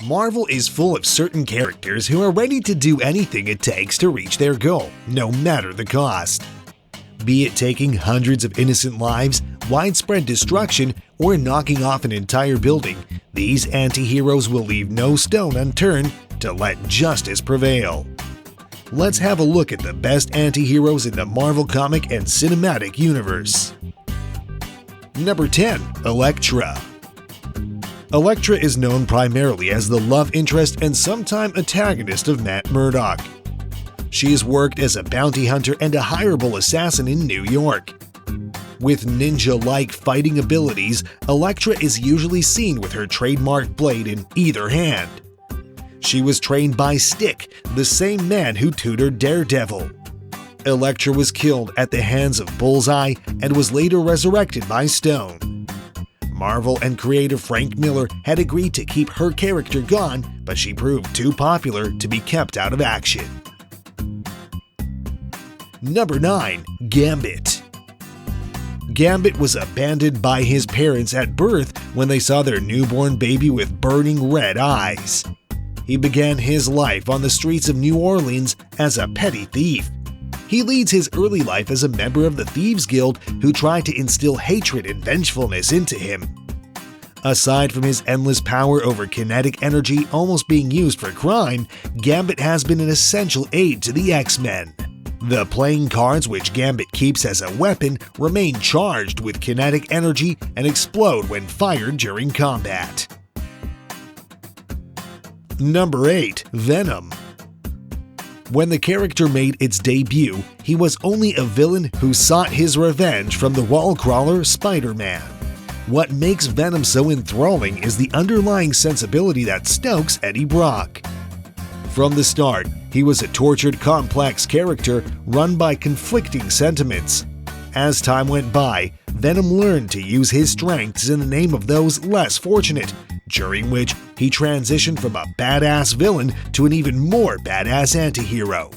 Marvel is full of certain characters who are ready to do anything it takes to reach their goal, no matter the cost. Be it taking hundreds of innocent lives, widespread destruction, or knocking off an entire building, these anti-heroes will leave no stone unturned to let justice prevail. Let's have a look at the best anti-heroes in the Marvel comic and cinematic universe. Number 10. Elektra. Elektra is known primarily as the love interest and sometime antagonist of Matt Murdock. She has worked as a bounty hunter and a hireable assassin in New York. With ninja-like fighting abilities, Elektra is usually seen with her trademark blade in either hand. She was trained by Stick, the same man who tutored Daredevil. Elektra was killed at the hands of Bullseye and was later resurrected by Stone. Marvel and creator Frank Miller had agreed to keep her character gone, but she proved too popular to be kept out of action. Number 9. Gambit. Gambit was abandoned by his parents at birth when they saw their newborn baby with burning red eyes. He began his life on the streets of New Orleans as a petty thief. He leads his early life as a member of the Thieves Guild who tried to instill hatred and vengefulness into him. Aside from his endless power over kinetic energy almost being used for crime, Gambit has been an essential aid to the X-Men. The playing cards which Gambit keeps as a weapon remain charged with kinetic energy and explode when fired during combat. Number 8. Venom. When the character made its debut, he was only a villain who sought his revenge from the wall crawler Spider-Man. What makes Venom so enthralling is the underlying sensibility that stokes Eddie Brock. From the start, he was a tortured, complex character run by conflicting sentiments. As time went by, Venom learned to use his strengths in the name of those less fortunate, during which he transitioned from a badass villain to an even more badass anti-hero.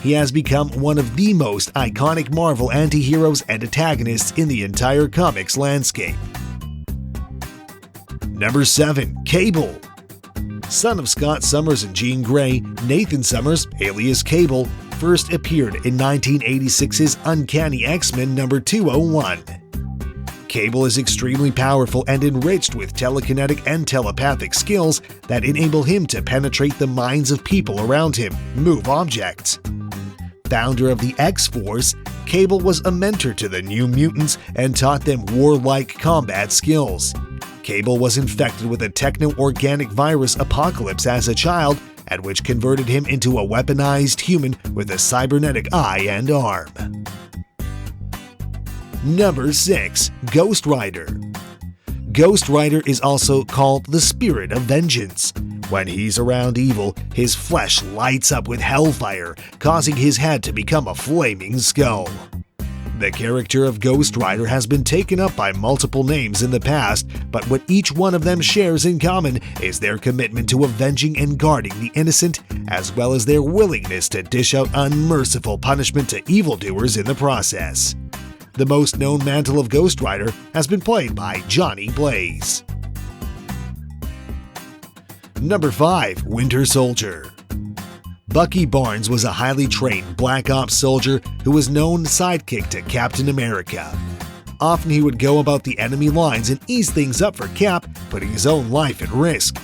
He has become one of the most iconic Marvel anti-heroes and antagonists in the entire comics landscape. Number 7. Cable. Son of Scott Summers and Jean Grey, Nathan Summers, alias Cable, first appeared in 1986's Uncanny X-Men number 201. Cable is extremely powerful and enriched with telekinetic and telepathic skills that enable him to penetrate the minds of people around him, move objects. Founder of the X-Force, Cable was a mentor to the New Mutants and taught them warlike combat skills. Cable was infected with a techno-organic virus apocalypse as a child, at which converted him into a weaponized human with a cybernetic eye and arm. Number 6. Ghost Rider. Ghost Rider is also called the Spirit of Vengeance. When he's around evil, his flesh lights up with hellfire, causing his head to become a flaming skull. The character of Ghost Rider has been taken up by multiple names in the past, but what each one of them shares in common is their commitment to avenging and guarding the innocent, as well as their willingness to dish out unmerciful punishment to evildoers in the process. The most known mantle of Ghost Rider has been played by Johnny Blaze. Number 5. Winter Soldier. Bucky Barnes was a highly trained Black Ops soldier who was known sidekick to Captain America. Often he would go about the enemy lines and ease things up for Cap, putting his own life at risk.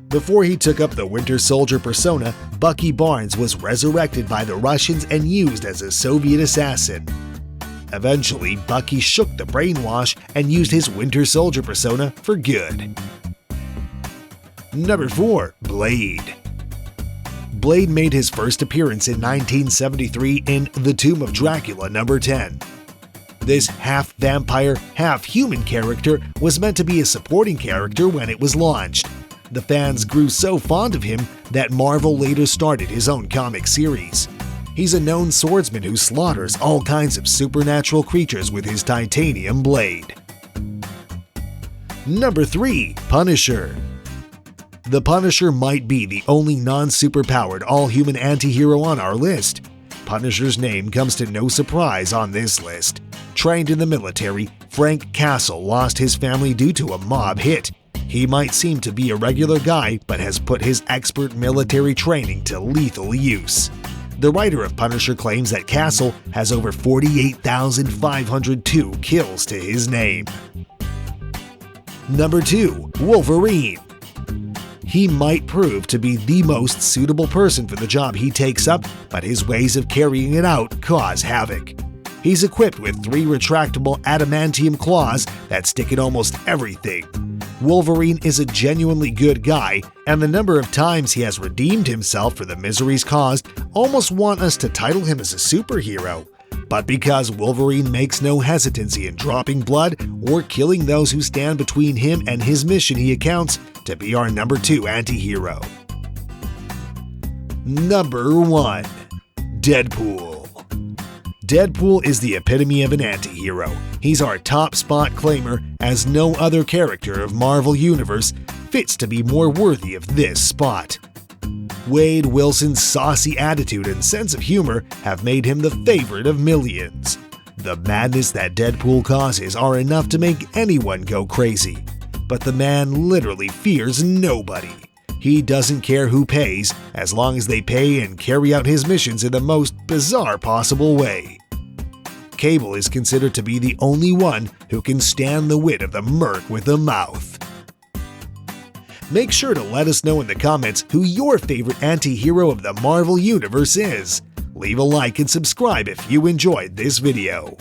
Before he took up the Winter Soldier persona, Bucky Barnes was resurrected by the Russians and used as a Soviet assassin. Eventually, Bucky shook the brainwash and used his Winter Soldier persona for good. Number 4. Blade. Blade made his first appearance in 1973 in The Tomb of Dracula number 10. This half-vampire, half-human character was meant to be a supporting character when it was launched. The fans grew so fond of him that Marvel later started his own comic series. He's a known swordsman who slaughters all kinds of supernatural creatures with his titanium blade. Number 3. Punisher. The Punisher might be the only non-superpowered all-human anti-hero on our list. Punisher's name comes to no surprise on this list. Trained in the military, Frank Castle lost his family due to a mob hit. He might seem to be a regular guy, but has put his expert military training to lethal use. The writer of Punisher claims that Castle has over 48,502 kills to his name. Number 2. Wolverine. He might prove to be the most suitable person for the job he takes up, but his ways of carrying it out cause havoc. He's equipped with 3 retractable adamantium claws that stick in almost everything. Wolverine is a genuinely good guy, and the number of times he has redeemed himself for the miseries caused almost want us to title him as a superhero. But because Wolverine makes no hesitancy in dropping blood or killing those who stand between him and his mission, he accounts to be our number 2 antihero. Number 1. Deadpool. Deadpool is the epitome of an antihero. He's our top spot claimer, as no other character of Marvel Universe fits to be more worthy of this spot. Wade Wilson's saucy attitude and sense of humor have made him the favorite of millions. The madness that Deadpool causes are enough to make anyone go crazy. But the man literally fears nobody. He doesn't care who pays, as long as they pay and carry out his missions in the most bizarre possible way. Cable is considered to be the only one who can stand the wit of the merc with a mouth. Make sure to let us know in the comments who your favorite anti-hero of the Marvel Universe is. Leave a like and subscribe if you enjoyed this video.